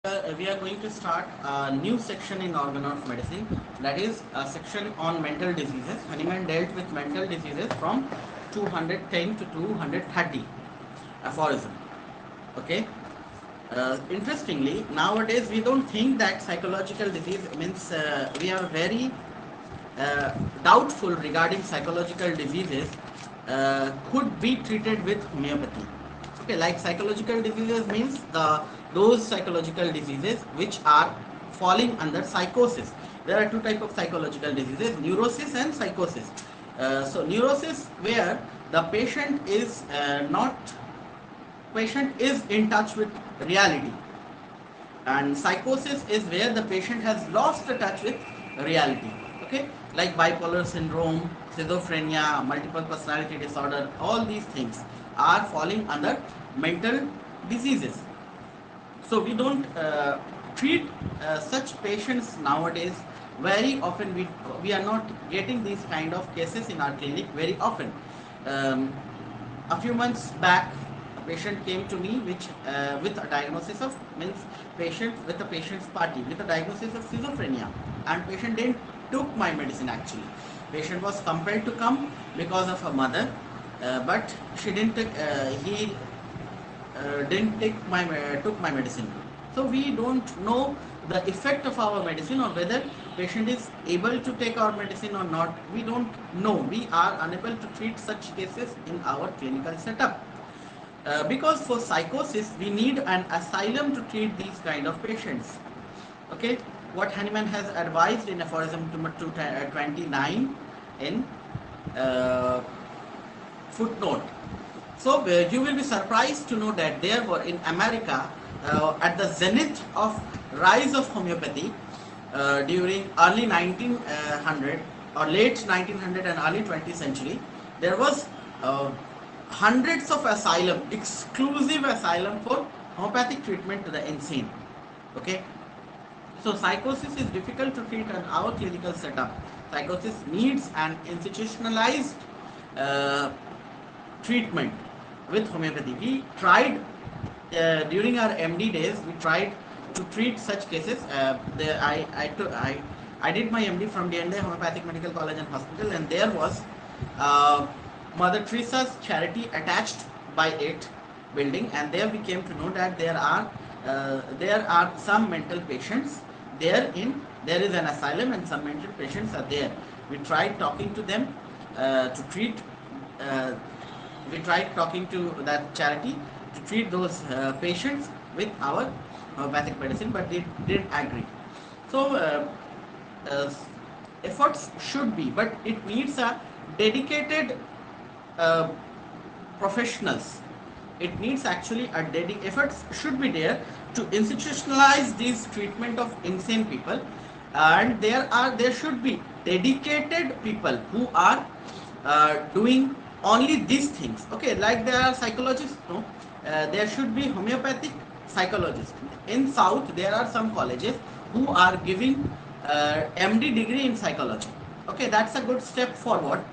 We are going to start a new section in Organon of Medicine, that is a section on mental diseases. Hahnemann dealt with mental diseases from 210 to 230. Aphorism. Okay. Interestingly, nowadays we don't think that psychological disease means we are very doubtful regarding psychological diseases could be treated with homeopathy. Okay, like psychological diseases means those psychological diseases which are falling under psychosis. There are two types of psychological diseases: neurosis and psychosis. So neurosis, where the patient is in touch with reality, and psychosis is where the patient has lost the touch with reality. Okay, like bipolar syndrome, schizophrenia, multiple personality disorder, all these things are falling under mental diseases. So we don't treat such patients nowadays very often. We are not getting these kind of cases in our clinic very often. um, a few months back, a patient came to me which with a diagnosis of means patient with a patient's party with a diagnosis of schizophrenia, and patient didn't took my medicine. Actually, patient was compelled to come because of her mother, but she didn't he didn't took my medicine. So we don't know the effect of our medicine, or whether patient is able to take our medicine or not. We don't know. We are unable to treat such cases in our clinical setup. Because for psychosis we need an asylum to treat these kind of patients. Okay, what Hahnemann has advised in aphorism 29 in uh, footnote. So you will be surprised to know that there were in America, at the zenith of rise of homeopathy, during early 1900 or late 1900 and early 20th century, there was hundreds of asylum, exclusive asylum for homeopathic treatment to the insane. Okay, so psychosis is difficult to treat in our clinical setup. Psychosis needs an institutionalized uh, treatment with homeopathy. We tried during our MD days. We tried to treat such cases. I did my MD from DND Homeopathic Medical College and Hospital, and there was uh, Mother Teresa's charity attached by it building, and there we came to know that there are some mental patients there. There is an asylum and some mental patients are there. We tried talking to them to treat. We tried talking to that charity to treat those patients with our homeopathic medicine, but they didn't agree. So uh, efforts should be, but it needs a dedicated uh, professionals. It needs actually efforts should be there to institutionalize this treatment of insane people, and there should be dedicated people who are doing only these things. Okay, like there are psychologists, no, there should be homeopathic psychologists. In South, there are some colleges who are giving MD degree in psychology. Okay, that's a good step forward.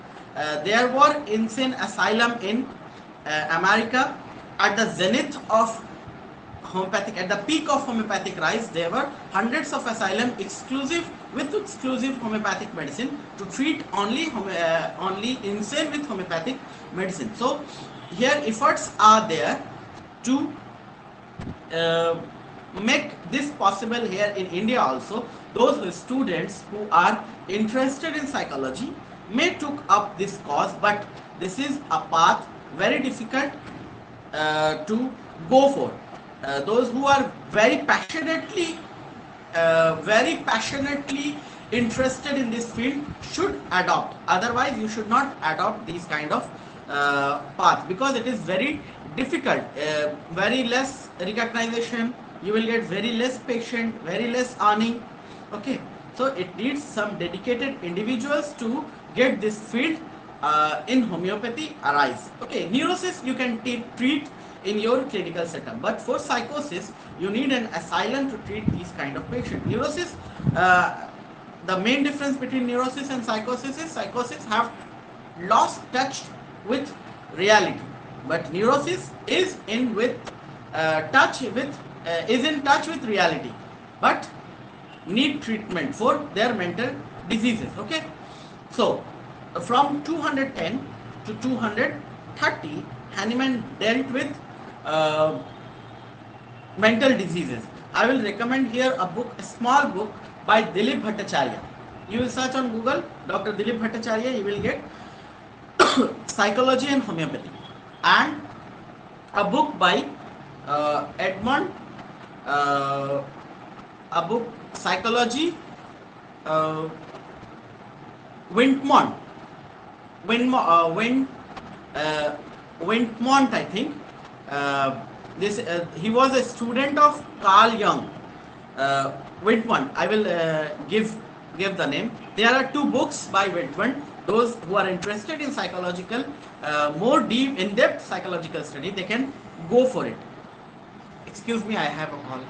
There were insane asylum in America at the zenith of homeopathic, at the peak of homeopathic rise. There were hundreds of asylum with exclusive homeopathic medicine to treat only insane with homeopathic medicine. So here efforts are there to uh, make this possible here in India also. Those students who are interested in psychology may took up this cause, but this is a path very difficult to go for. Those who are very passionately interested in this field should adopt. Otherwise, you should not adopt these kind of path, because it is very difficult. Very less recognition. You will get very less patient, very less earning. Okay, so it needs some dedicated individuals to get this field in homeopathy arise. Okay, neurosis you can treat in your clinical setup, but for psychosis you need an asylum to treat these kind of patients. Neurosis, the main difference between neurosis and psychosis is psychosis have lost touch with reality, but neurosis is in with touch with is in touch with reality, but need treatment for their mental diseases. Okay, so from 210 to 230, Hahnemann dealt with uh, mental diseases. I will recommend here a book, a small book by Dilip Bhattacharya. You will search on Google Dr. Dilip Bhattacharya, you will get psychology and homeopathy, and a book by Edmund, uh, a book psychology, uh, Wintmont, Win, Wintmont, I think. This he was a student of Carl Jung. Wintmont. I will give the name. There are two books by Wintmont. Those who are interested in psychological, more deep, in-depth psychological study, they can go for it. Excuse me, I have a call.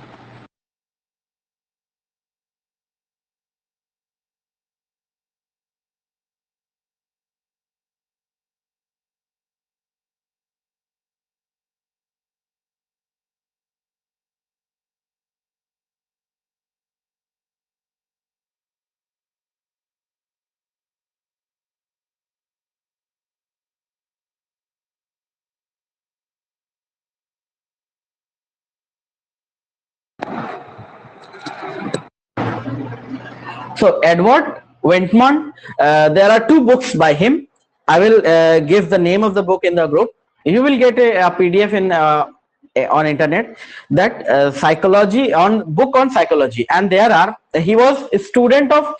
So Edward Wentmont, there are two books by him. I will give the name of the book in the group. You will get a PDF in on internet, that psychology, on book on psychology, and there are, he was a student of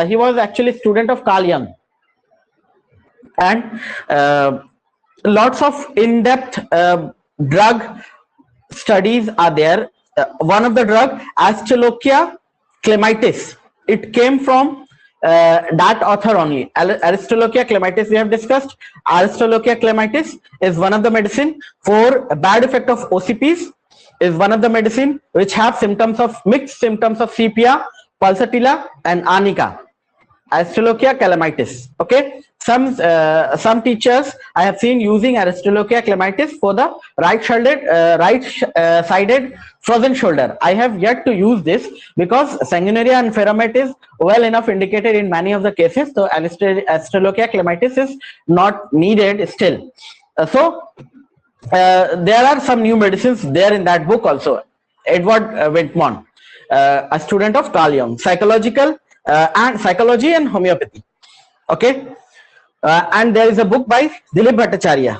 he was actually student of Carl Jung, and lots of in-depth drug studies are there. One of the drug, Astrolochia clematis, it came from that author only. Aristolochia clematis we have discussed. Aristolochia clematis is one of the medicine for a bad effect of OCPs, is one of the medicine which have symptoms of mixed symptoms of sepia, pulsatilla and arnica. Aristolochia clematis. Okay, some teachers I have seen using Aristolochia clematis for the right-sided frozen shoulder. I have yet to use this because sanguinaria and ferromate is well enough indicated in many of the cases. So Aristolochia clematis is not needed still. There are some new medicines there in that book also. Edward Wentmont, a student of Carl Jung, psychological and psychology and homeopathy. Okay, and there is a book by Dilip Bhattacharya.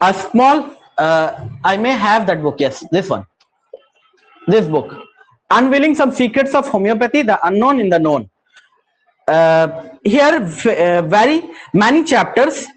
A small, I may have that book. Yes, this one, this book, Unveiling Some Secrets of Homeopathy: The Unknown in the Known. Here, very many chapters.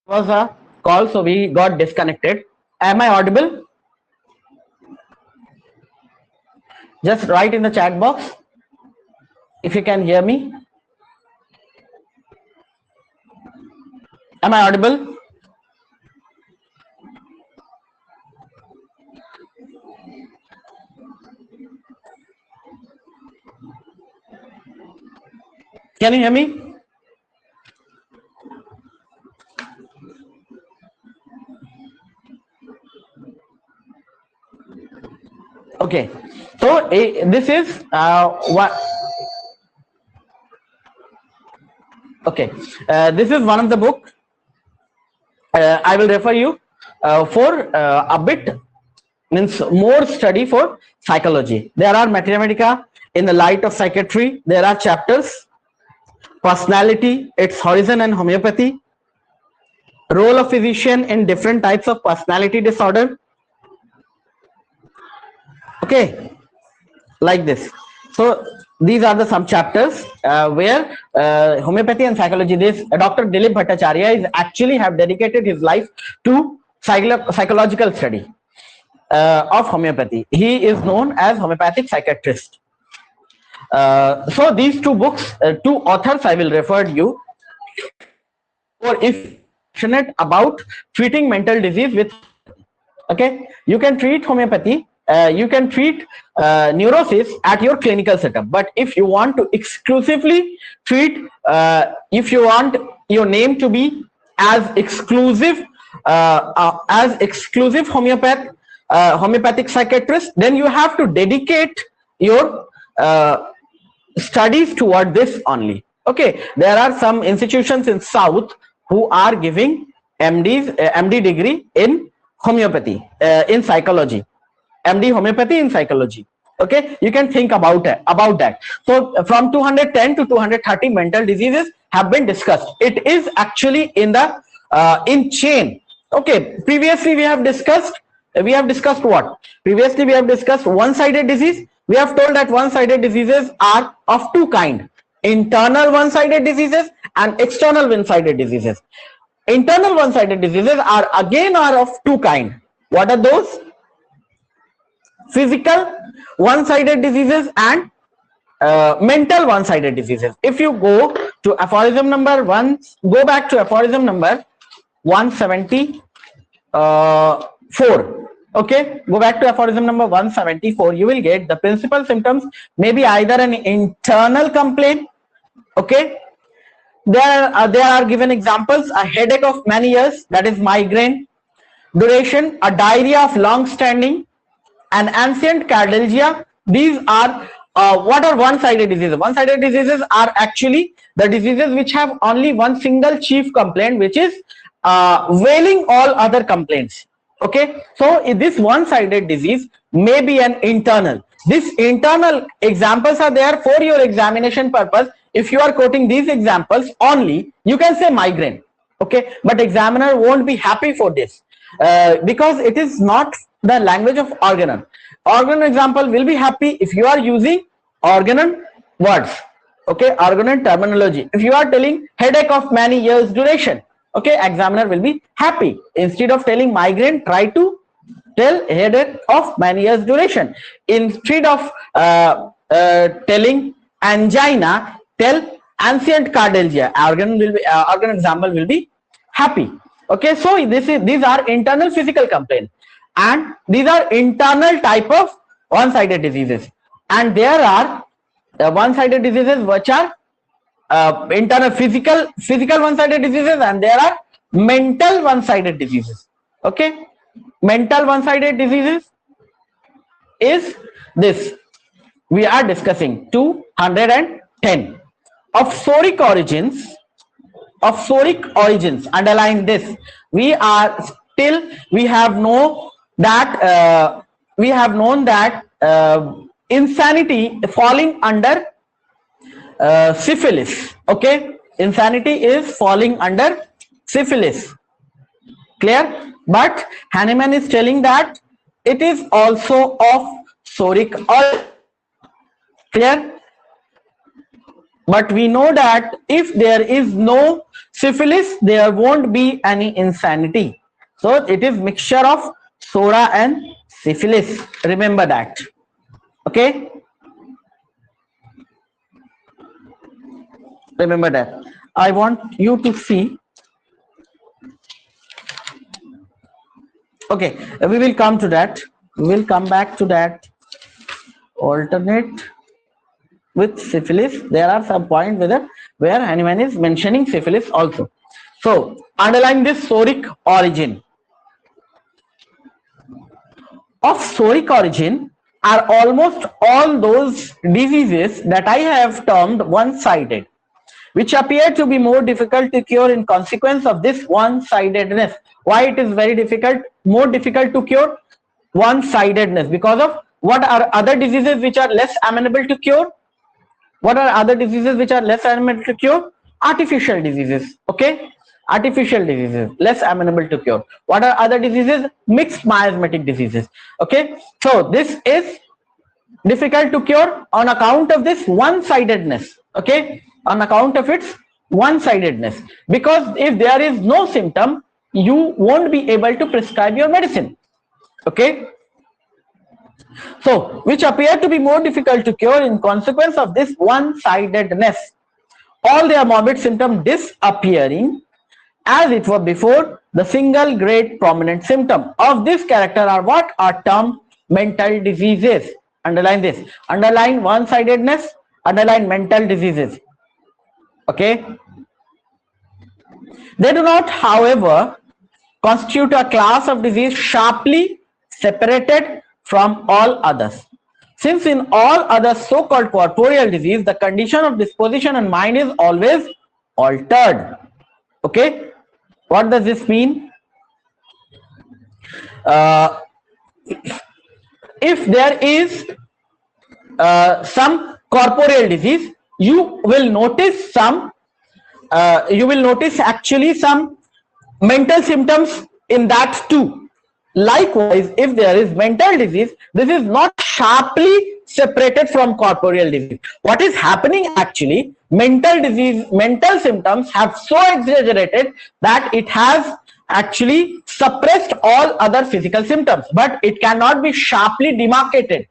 Was a call, so we got disconnected. Am I audible? Just write in the chat box if you can hear me. Am I audible? Can you hear me? Okay, so this is what. Okay, this is one of the book. I will refer you for a bit means more study for psychology. There are Mathematica in the light of psychiatry. There are chapters: personality, its horizon and homeopathy, role of physician in different types of personality disorder. Okay, like this. So these are the some chapters where homeopathy and psychology. This Dr. Dilip Bhattacharya is actually have dedicated his life to psychological study of homeopathy. He is known as homeopathic psychiatrist. So these two books, two authors I will refer you, or if passionate about treating mental disease with, okay, you can treat homeopathy, you can treat neurosis at your clinical setup, but if you want to exclusively treat, if you want your name to be as exclusive homeopathic psychiatrist, then you have to dedicate your studies toward this only. Okay, there are some institutions in South who are giving MD degree in homeopathy, in psychology, MD homeopathy in psychology. Okay, you can think about that. So from 210 to 230 mental diseases have been discussed. It is actually in the in chain. Okay, previously we have discussed what? Previously we have discussed one-sided disease. We have told that one-sided diseases are of two kinds: internal one-sided diseases and external one-sided diseases. Internal one-sided diseases are of two kinds. What are those? Physical one-sided diseases and mental one-sided diseases. If you go to aphorism number 1, go back to aphorism number 174. Okay, go back to aphorism number 174. You will get the principal symptoms may be either an internal complaint. Okay, there are given examples: a headache of many years, that is migraine; duration, a diarrhea of long standing; an ancient cardialgia. These are what are one-sided diseases? One-sided diseases are actually the diseases which have only one single chief complaint, which is veiling all other complaints. Okay, so this one-sided disease may be an internal. These internal examples are there for your examination purpose. If you are quoting these examples only, you can say migraine. Okay, but examiner won't be happy for this because it is not the language of Organon. Organon example will be happy if you are using Organon words. Okay, Organon terminology. If you are telling headache of many years duration, okay, examiner will be happy. Instead of telling migraine, try to tell headache of many years duration. Instead of telling angina, tell ancient cardialgia. Organ example will be happy. Okay, so these are internal physical complaints, and these are internal type of one-sided diseases. And there are one-sided diseases which are internal physical one-sided diseases, and there are mental one-sided diseases. Okay, mental one-sided diseases is this we are discussing: 210 of psoric origins. Underline this. We have known that insanity falling under syphilis. Okay, insanity is falling under syphilis. Clear? But Hahnemann is telling that it is also of psoric origin. Clear? But we know that if there is no syphilis, there won't be any insanity. So it is mixture of psora and syphilis. Remember that. Okay? Remember that. I want you to see. Okay, we will come to that. We will come back to that. Alternate with syphilis. There are some points where Hahnemann is mentioning syphilis also. So underline this: psoric origin. Of psoric origin are almost all those diseases that I have termed one-sided, which appear to be more difficult to cure in consequence of this one-sidedness. Why it is very difficult, more difficult to cure? one-sidedness. Because of what are other diseases which are less amenable to cure? What are other diseases which are less amenable to cure? Artificial diseases. Okay, artificial diseases less amenable to cure. What are other diseases? Mixed miasmatic diseases. Okay, so this is difficult to cure on account of this one-sidedness. Okay, on account of its one-sidedness, because if there is no symptom, you won't be able to prescribe your medicine. Okay, so which appear to be more difficult to cure in consequence of this one-sidedness, all their morbid symptoms disappearing as it were before. The single great prominent symptom of this character are what are termed mental diseases. Underline this, underline one-sidedness, underline mental diseases. Okay, they do not, however, constitute a class of disease sharply separated from all others, since in all other so-called corporeal disease the condition of disposition and mind is always altered. Okay, what does this mean? If there is some corporeal disease, you will notice actually some mental symptoms in that too. Likewise, if there is mental disease, this is not sharply separated from corporeal disease. What is happening actually, mental disease, mental symptoms have so exaggerated that it has actually suppressed all other physical symptoms, but it cannot be sharply demarcated.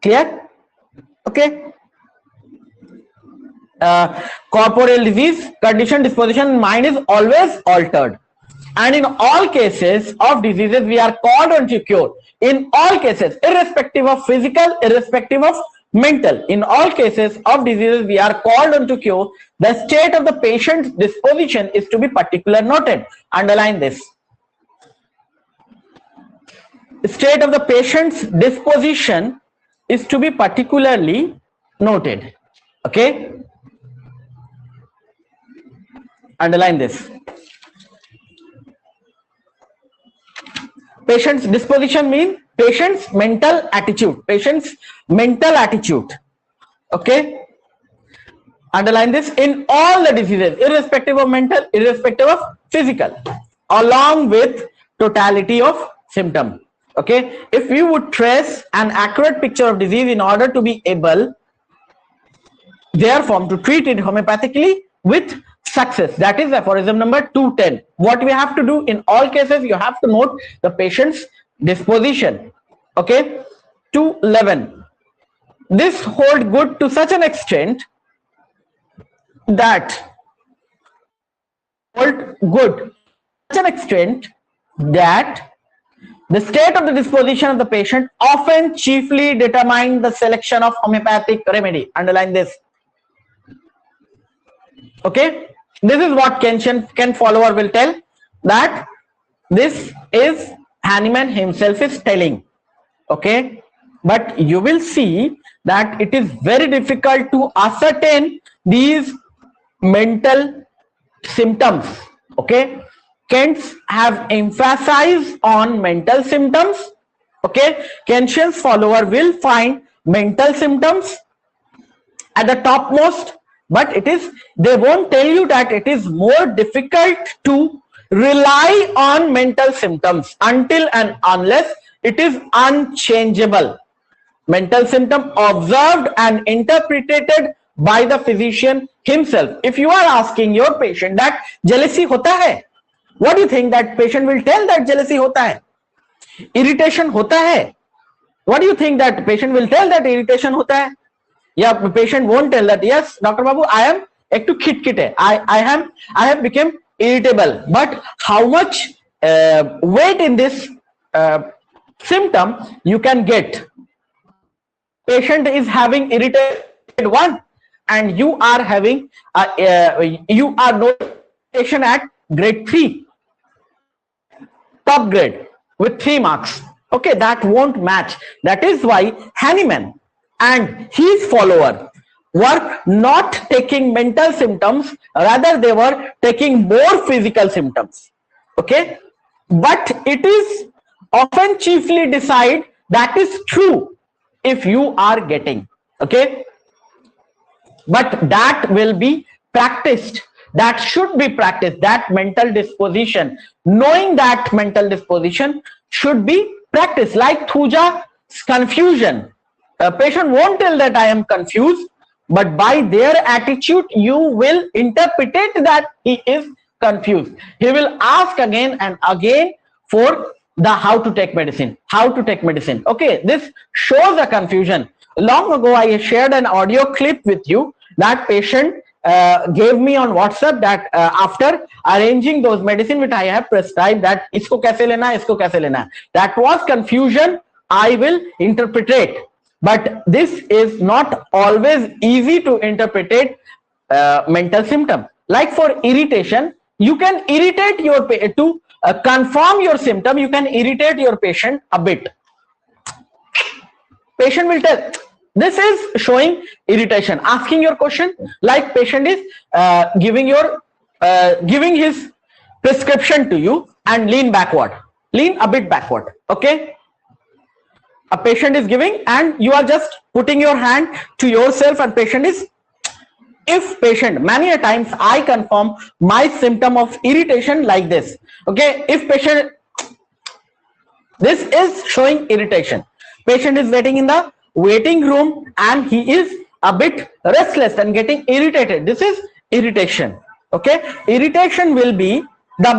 Clear? Okay. Corporeal disease, condition, disposition, mind is always altered. And in all cases of diseases, we are called on to cure. In all cases, irrespective of physical, irrespective of mental, in all cases of diseases, we are called on to cure. The state of the patient's disposition is to be particularly noted. Underline this. The state of the patient's disposition is to be particularly noted. Okay? Underline this. Patient's disposition means patient's mental attitude. Patient's mental attitude. Okay. Underline this. In all the diseases, irrespective of mental, irrespective of physical, along with totality of symptom. Okay. If you would trace an accurate picture of disease in order to be able, therefore, to treat it homeopathically with success, that is aphorism number 210. What we have to do in all cases, you have to note the patient's disposition. Okay. 211. This holds good to such an extent that the state of the disposition of the patient often chiefly determines the selection of homeopathic remedy. Underline this. Okay, this is what Ken follower will tell, that this is Hahnemann himself is telling. Okay, but you will see that it is very difficult to ascertain these mental symptoms. Okay, Kent's have emphasized on mental symptoms. Okay, Kentian's follower will find mental symptoms at the topmost, but they won't tell you that it is more difficult to rely on mental symptoms until and unless it is unchangeable. Mental symptom observed and interpreted by the physician himself. If you are asking your patient that jealousy hota hai, what do you think that patient will tell that jealousy hota hai? Irritation hota hai. What do you think that patient will tell that irritation hota hai? Yeah, patient won't tell that, yes, Dr. Babu, I am ektu khit hai. I have become irritable. But how much weight in this symptom you can get? Patient is having irritated 1 and you are having you are notation at grade 3, top grade with 3 marks. Okay, that won't match. That is why Hahnemann and his follower were not taking mental symptoms, rather they were taking more physical symptoms. Okay, but it is often chiefly decide that is true if you are getting, okay, but that will be practiced, that should be practiced, that mental disposition, knowing that mental disposition should be practiced. Like Thuja's confusion, a patient won't tell that I am confused, but by their attitude you will interpret that he is confused. He will ask again and again for the how to take medicine, how to take medicine. Okay, this shows a confusion. Long ago I shared an audio clip with you. That patient gave me on WhatsApp that after arranging those medicine which I have prescribed, that isko kaise lena, isko kaise lena, that was confusion. I will interpret, but this is not always easy to interpret mental symptom. Like for irritation, you can irritate your to confirm your symptom, you can irritate your patient a bit. Patient will tell this is showing irritation, asking your question, like patient is giving his prescription to you and lean backward, lean a bit backward. Okay, a patient is giving and you are just putting your hand to yourself and patient is, if patient, many a times I confirm my symptom of irritation like this. Okay, if patient, this is showing irritation, patient is waiting in the waiting room and he is a bit restless and getting irritated, this is irritation. Okay, irritation will be the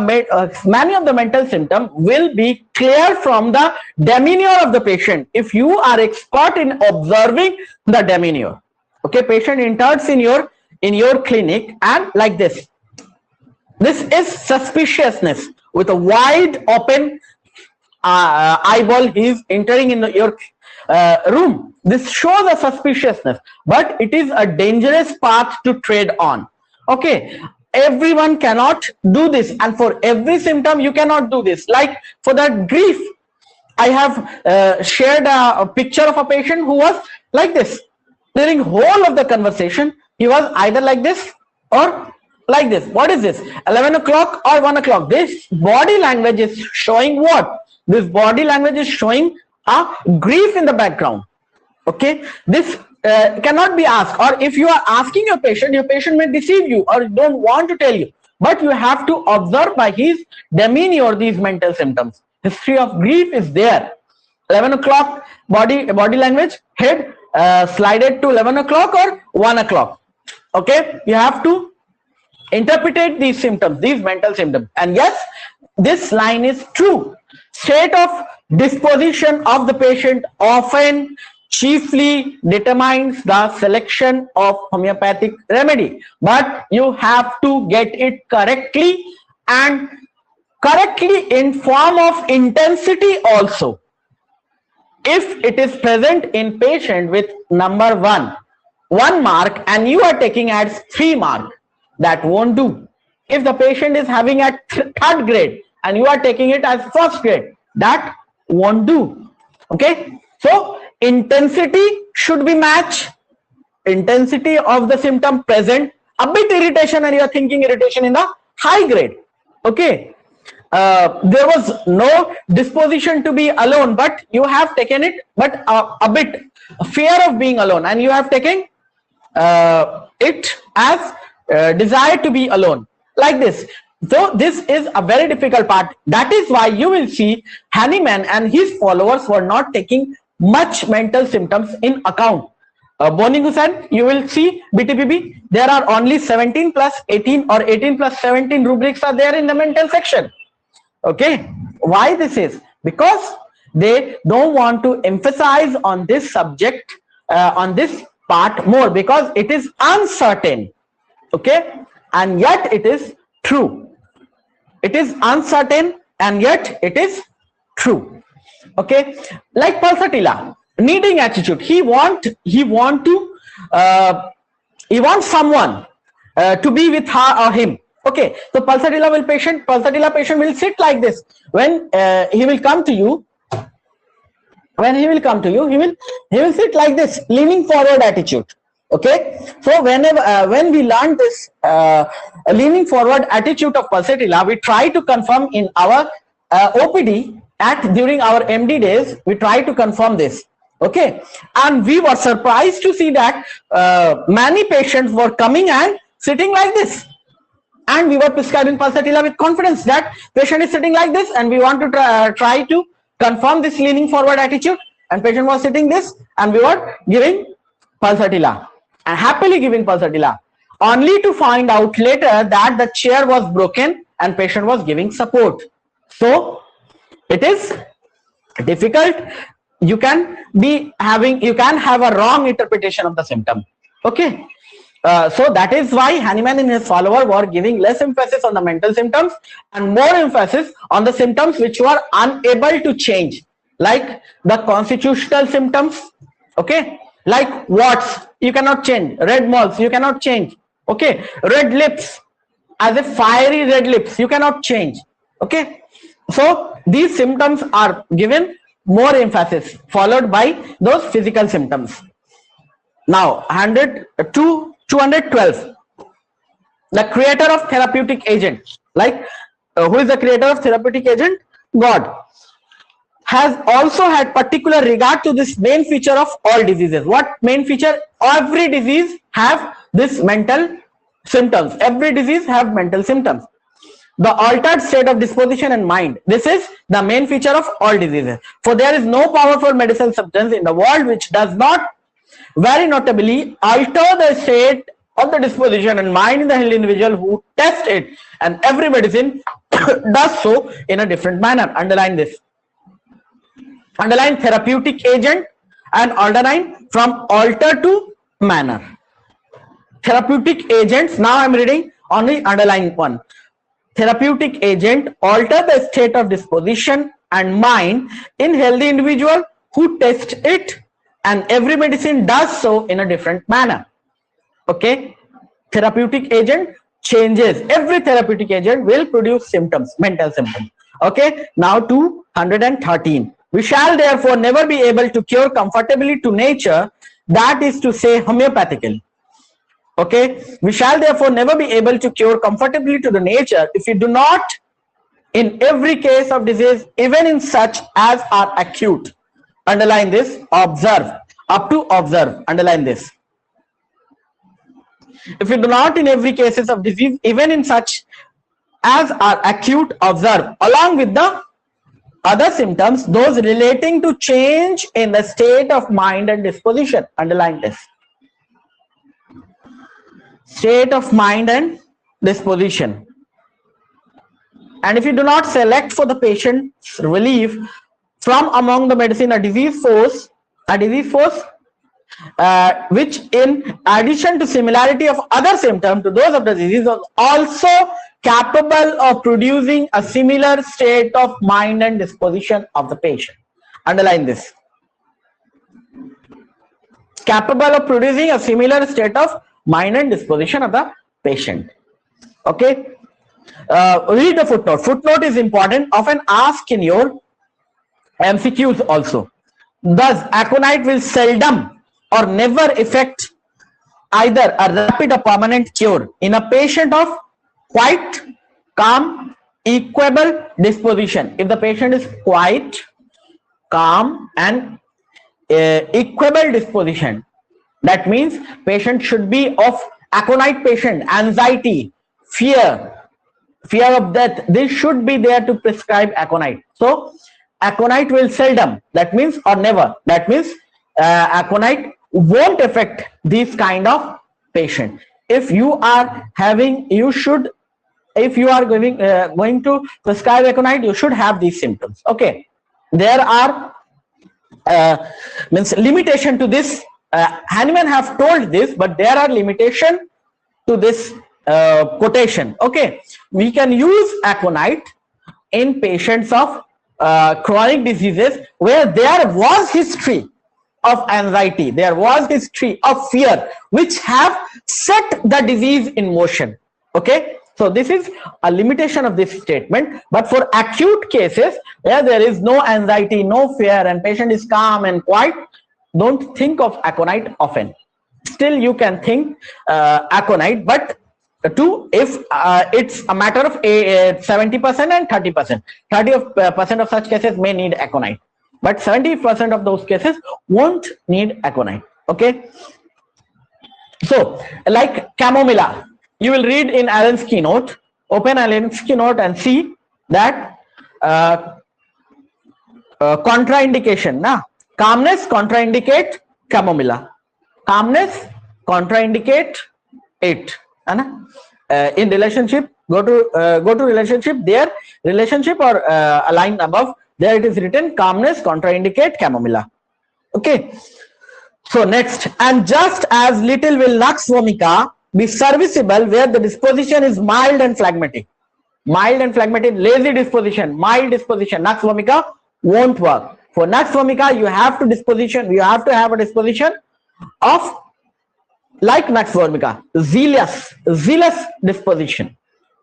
many of the mental symptoms will be clear from the demeanor of the patient if you are expert in observing the demeanor. Okay, patient enters in your clinic and like this is suspiciousness with a wide open eyeball, he is entering in your room. This shows a suspiciousness, but it is a dangerous path to tread on. Okay, everyone cannot do this, and for every symptom you cannot do this. Like for that grief, I have shared a picture of a patient who was like this during whole of the conversation. He was either like this or like this. What is this? 11 o'clock or 1 o'clock? This body language is showing what? This body language is showing a grief in the background. Okay, this cannot be asked, or if you are asking your patient may deceive you or don't want to tell you, but you have to observe by his demeanor these mental symptoms. History of grief is there. 11 o'clock body language, head slided to 11 o'clock or 1 o'clock. Okay, you have to interpret these symptoms, these mental symptoms. And yes, this line is true. State of disposition of the patient often chiefly determines the selection of homeopathic remedy, but you have to get it correctly, and correctly in form of intensity also. If it is present in patient with number 1 mark and you are taking as 3 mark, that won't do. If the patient is having at 3rd grade and you are taking it as 1st grade, that won't do. Okay, so intensity should be matched. Intensity of the symptom present, a bit irritation and you are thinking irritation in the high grade. Okay, there was no disposition to be alone, but you have taken it, but a bit fear of being alone, and you have taken it as desire to be alone, like this. So this is a very difficult part. That is why you will see Hahnemann and his followers were not taking much mental symptoms in account. Boning Hussain, you will see BTPB, there are only 17 plus 18 or 18 plus 17 rubrics are there in the mental section. Okay, why this is? Because they don't want to emphasize on this subject, on this part more, because it is uncertain. Okay, and yet it is true. It is uncertain and yet it is true. Okay, like Pulsatilla, needing attitude. He wants someone to be with her or him. Okay, so Pulsatilla patient will sit like this. When he will come to you, he will sit like this, leaning forward attitude. Okay, so whenever when we learn this leaning forward attitude of Pulsatilla, we try to confirm in our OPD, during our MD days, we tried to confirm this. Okay, and we were surprised to see that many patients were coming and sitting like this, and we were prescribing pulsatilla with confidence that patient is sitting like this, and we want to try to confirm this leaning forward attitude, and patient was sitting this, and we were giving pulsatilla and happily giving pulsatilla, only to find out later that the chair was broken and patient was giving support. So it is difficult. You can have a wrong interpretation of the symptom. Okay, so that is why Hahnemann and his follower were giving less emphasis on the mental symptoms and more emphasis on the symptoms which were unable to change, like the constitutional symptoms. Okay, like warts, you cannot change. Red moles, you cannot change. Okay, red lips, as a fiery red lips, you cannot change. Okay, so these symptoms are given more emphasis, followed by those physical symptoms. Now 212, the creator of therapeutic agent, like who is the creator of therapeutic agent? God, has also had particular regard to this main feature of all diseases. What main feature? Every disease have this mental symptoms. Every disease have mental symptoms. The altered state of disposition and mind. This is the main feature of all diseases. For there is no powerful medicinal substance in the world which does not very notably alter the state of the disposition and mind in the healthy individual who tests it, and every medicine does so in a different manner. Underline this. Underline therapeutic agent and underline from alter to manner. Therapeutic agents, now I am reading only underline one. Therapeutic agent alter the state of disposition and mind in healthy individual who test it, and every medicine does so in a different manner. Okay, therapeutic agent changes. Every therapeutic agent will produce symptoms, mental symptoms. Okay, now 213. We shall therefore never be able to cure comfortably to nature, that is to say homeopathically. Okay, we shall therefore never be able to cure comfortably to the nature if we do not, in every case of disease, even in such as are acute, underline this, observe, up to observe, underline this. If we do not, in every cases of disease, even in such as are acute, observe, along with the other symptoms, those relating to change in the state of mind and disposition, underline this. State of mind and disposition. And if you do not select for the patient's relief from among the medicine a disease force which in addition to similarity of other symptoms to those of the disease is also capable of producing a similar state of mind and disposition of the patient. Underline this. Capable of producing a similar state of mind and disposition of the patient. Okay, read the footnote. Footnote is important, often asked in your MCQs also. Thus, aconite will seldom or never effect either a rapid or permanent cure in a patient of quite calm, equable disposition. If the patient is quite calm and equable disposition, that means patient should be of aconite patient, anxiety, fear of death. This should be there to prescribe aconite. So aconite will seldom, that means, or never, that means aconite won't affect this kind of patient. If you are having, if you are going to prescribe aconite, you should have these symptoms. Okay, there are means limitation to this. Hahnemann have told this, but there are limitation to this quotation. Okay, we can use aconite in patients of chronic diseases where there was history of anxiety, there was history of fear, which have set the disease in motion. Okay, so this is a limitation of this statement. But for acute cases where there is no anxiety, no fear, and patient is calm and quiet, don't think of aconite often. Still you can think aconite, but to if it's a matter of 70% and 30%. 30% of such cases may need aconite, but 70% of those cases won't need aconite. Okay, so like chamomilla, you will read in Allen's keynote. Open Allen's keynote and see that contraindication na calmness contraindicate chamomilla, calmness contraindicate it, in relationship, go to relationship, there relationship or a line above, there it is written calmness contraindicate chamomilla. Okay, so next, and just as little will nux vomica be serviceable where the disposition is mild and phlegmatic. Mild and phlegmatic, lazy disposition, mild disposition, nux vomica won't work. For nux vomica, you have to have a disposition of like nux vomica, zealous disposition,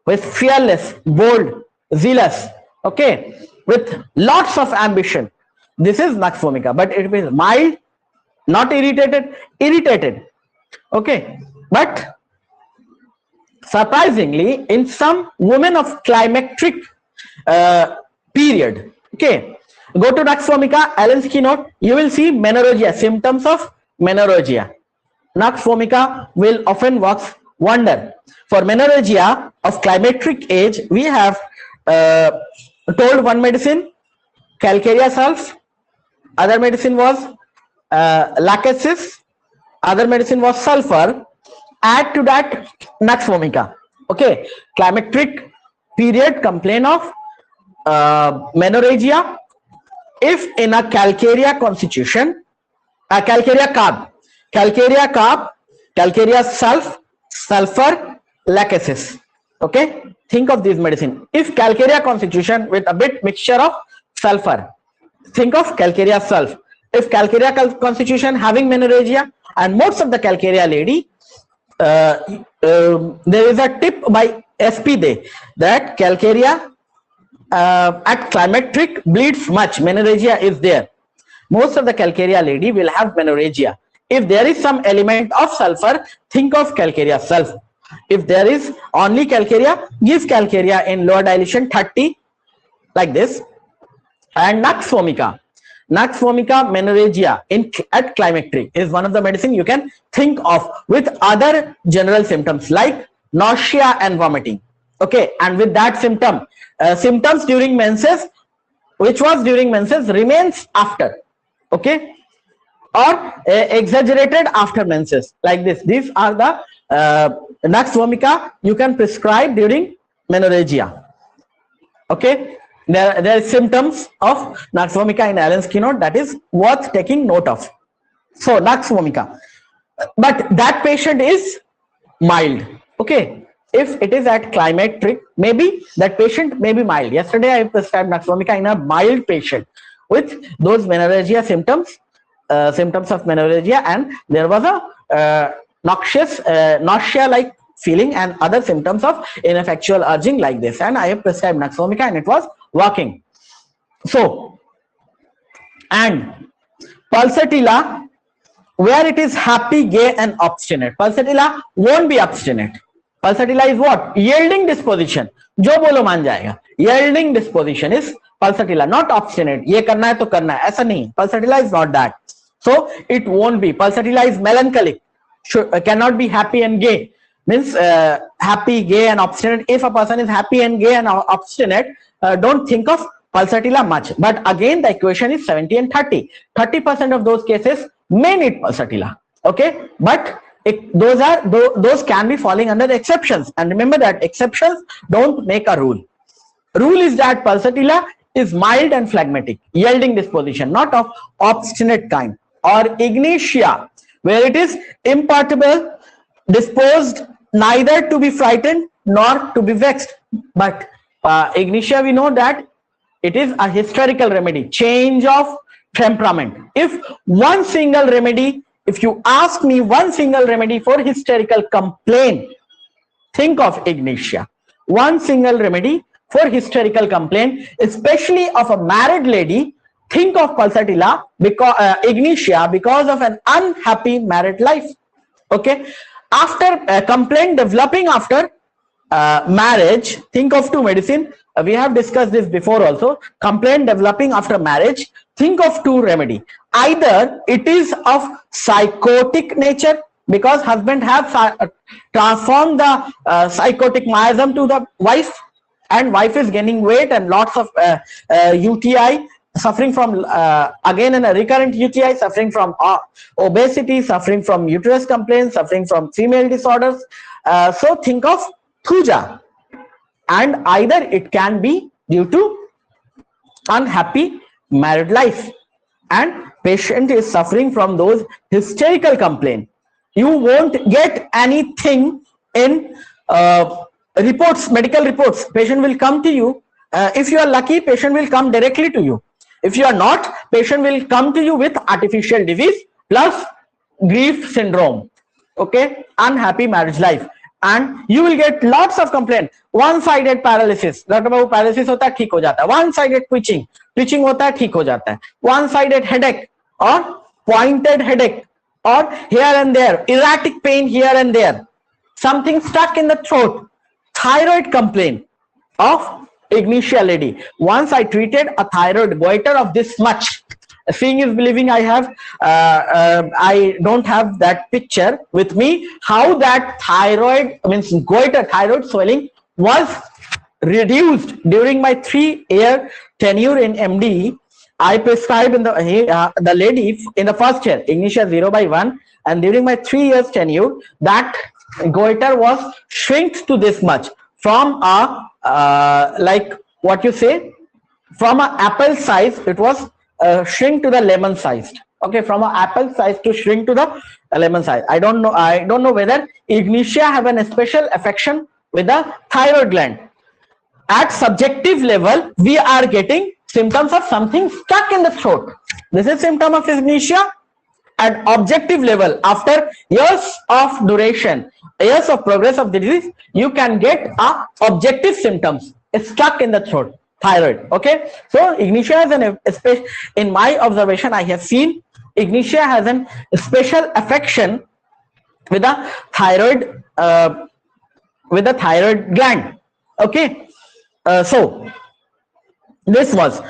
with fearless, bold, zealous, okay, with lots of ambition. This is nux vomica, but it is mild, not irritated, okay. But surprisingly, in some women of climacteric period, okay, go to nux vomica, Allen's keynote, you will see menorrhagia, symptoms of menorrhagia. Nux vomica will often works wonder. For menorrhagia of climacteric age, we have told one medicine, calcarea sulf, other medicine was lachesis, other medicine was sulfur. Add to that nux vomica. Okay, climacteric period complain of menorrhagia. If in a calcarea constitution, a calcarea carb, calcarea sulf, sulfur, lachesis. Okay, think of these medicine. If calcarea constitution with a bit mixture of sulfur, think of calcarea sulf. If calcarea constitution having menorrhagia, and most of the calcarea lady, there is a tip by SP Day that calcarea at climacteric bleeds much, menorrhagia is there. Most of the calcarea lady will have menorrhagia. If there is some element of sulfur, think of calcarea sulf. If there is only calcarea, give calcarea in lower dilution 30, like this. And nux vomica, menorrhagia at climacteric is one of the medicine you can think of with other general symptoms like nausea and vomiting. Okay, and with that symptoms during menses, which was during menses, remains after. Okay, or exaggerated after menses, like this. These are the nux vomica you can prescribe during menorrhagia. Okay, there are symptoms of nux vomica in Allen's keynote that is worth taking note of. So nux vomica, but that patient is mild. Okay, if it is at climacteric, maybe that patient may be mild. Yesterday I prescribed nux vomica in a mild patient with those menorrhagia symptoms, symptoms of menorrhagia, and there was a noxious, nausea-like feeling and other symptoms of ineffectual urging like this, and I have prescribed nux vomica and it was working. So, and pulsatilla, where it is happy, gay and obstinate. Pulsatilla won't be obstinate. Pulsatilla is what? Yielding disposition. जो बोलो मान जाएगा. Yielding disposition is pulsatilla, not obstinate. ये करना है तो करना है, ऐसा नहीं. Pulsatilla is not that. So it won't be. Pulsatilla is melancholic. Cannot be happy and gay. Means happy, gay and obstinate. If a person is happy and gay and obstinate, don't think of pulsatilla much. But again, the equation is 70 and 30. 30% of those cases may need pulsatilla. Okay, but those can be falling under the exceptions. And remember that exceptions don't make a rule. Rule is that pulsatilla is mild and phlegmatic, yielding disposition, not of obstinate kind. Or ignatia, where it is imperturbable, disposed neither to be frightened nor to be vexed. But ignatia, we know that it is a hysterical remedy, change of temperament. If one single remedy, if you ask me one single remedy for hysterical complaint, think of ignatia. One single remedy for hysterical complaint, especially of a married lady, think of pulsatilla, because ignatia, because of an unhappy married life. Okay, After complaint developing after marriage, think of two medicine. We have discussed this before also. Complaint developing after marriage, think of two remedy. Either it is of psychotic nature, because husband have transformed the psychotic miasm to the wife, and wife is gaining weight and lots of UTI, suffering from again and a recurrent UTI, suffering from obesity, suffering from uterus complaints, suffering from female disorders. So think of puja. And either it can be due to unhappy married life, and patient is suffering from those hysterical complaints. You won't get anything in reports, medical reports. Patient will come to you. If you are lucky, patient will come directly to you. If you are not, patient will come to you with artificial disease plus grief syndrome, okay, unhappy marriage life, and you will get lots of complaint. One-sided paralysis, doctor Babu paralysis होता है ठीक हो जाता है. One-sided twitching, twitching होता है ठीक हो जाता है. One-sided headache or pointed headache or here and there, erratic pain here and there, something stuck in the throat, thyroid complaint of Ignitia lady. Once I treated a thyroid goiter of this much. Seeing is believing. I have I don't have that picture with me, how that thyroid means goiter, thyroid swelling was reduced during my 3-year tenure in MD. I prescribed in the lady in the first year Ignitia 0/1, and during my 3 years tenure that goiter was shrinked to this much, from a like what you say, from a apple size it was shrink to the lemon sized. Okay, from an apple size to shrink to the lemon size. I don't know whether Ignitia have a special affection with the thyroid gland. At subjective level, we are getting symptoms of something stuck in the throat. This is symptom of Ignitia. At objective level, after years of duration, years of progress of the disease, you can get a objective symptoms stuck in the throat, thyroid. Okay, so Ignitia has an especially, in my observation, I have seen Ignitia has an special affection with the thyroid gland. Okay, so this was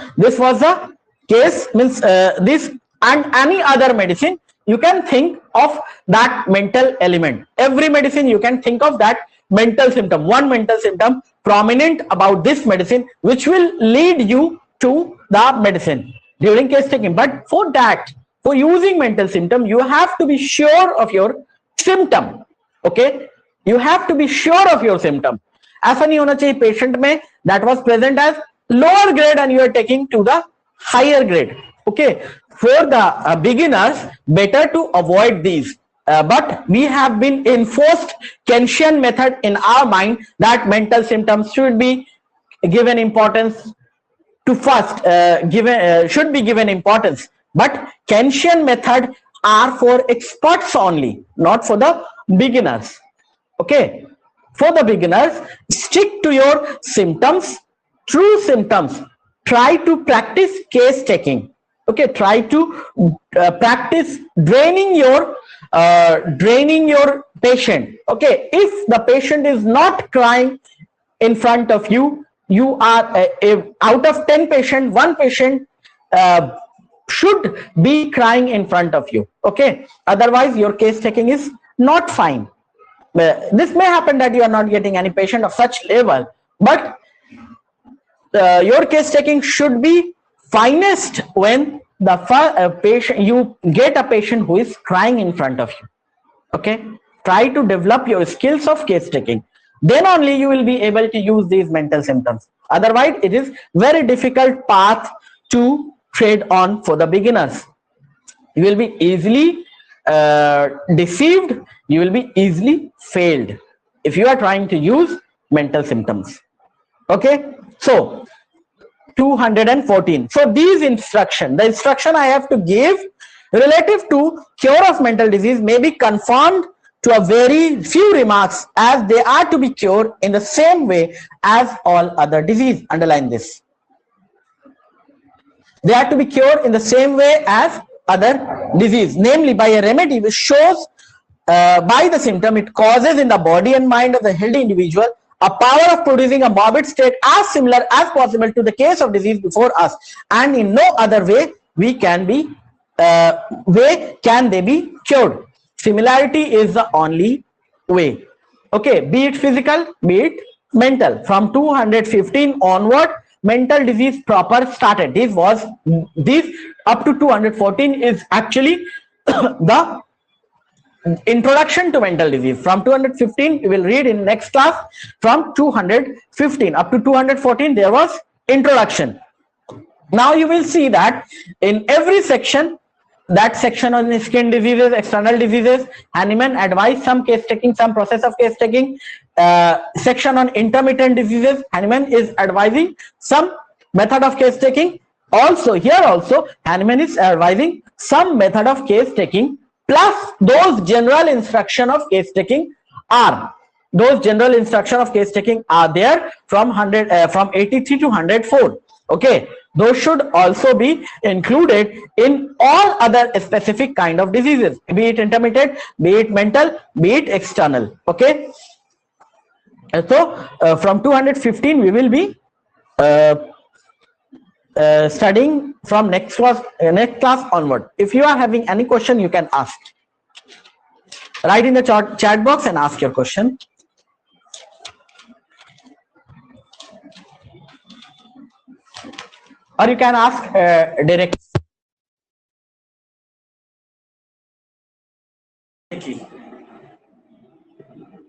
the case, means this and any other medicine you can think of that mental element. Every medicine you can think of that mental symptom, one mental symptom prominent about this medicine, which will lead you to the medicine during case taking. But for that, for using mental symptom, you have to be sure of your symptom. Okay, you have to be sure of your symptom. ऐसा नहीं होना चाहिए patient में that was present as lower grade and you are taking to the higher grade. Okay, for the beginners, better to avoid these. But we have been enforced Kantian method in our mind that mental symptoms should be given importance to first, should be given importance. But Kantian method are for experts only, not for the beginners. Okay, for the beginners, stick to your symptoms, true symptoms. Try to practice case taking. Okay, try to practice draining your patient. Okay, if the patient is not crying in front of you, you are out of 10 patients, 1 patient should be crying in front of you. Okay, otherwise your case taking is not fine. This may happen that you are not getting any patient of such level, but your case taking should be finest when the patient, you get a patient who is crying in front of you. Okay, try to develop your skills of case taking, then only you will be able to use these mental symptoms. Otherwise it is very difficult path to tread on for the beginners. You will be easily deceived, you will be easily failed if you are trying to use mental symptoms. Okay, so 214. So these instruction, the instruction I have to give relative to cure of mental disease may be confined to a very few remarks, as they are to be cured in the same way as all other disease. Underline this. They are to be cured in the same way as other disease, namely by a remedy which shows by the symptom, it causes in the body and mind of the healthy individual a power of producing a morbid state as similar as possible to the case of disease before us, and in no other way can they be cured. Similarity is the only way. Okay, be it physical, be it mental. From 215 onward, mental disease proper started. This up to 214 is actually the introduction to mental disease. From 215 we will read in next class. From 215 up to 214 there was introduction. Now you will see that in every section, that section on skin diseases, external diseases, Hahnemann advised some case taking, some process of case taking. Section on intermittent diseases, Hahnemann is advising some method of case taking. Also here also Hahnemann is advising some method of case taking, plus those general instruction of case taking are there from 83 to 104. Okay, those should also be included in all other specific kind of diseases, be it intermittent, be it mental, be it external. Okay, so from 215 we will be studying from next class onward. If you are having any question, you can ask. Write in the chat box and ask your question. Or you can ask directly.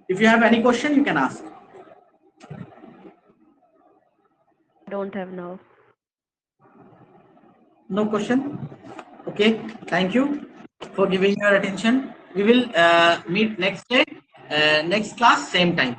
If you have any question, you can ask. I don't have now. No question? Okay, thank you for giving your attention. We will meet next day, next class, same time.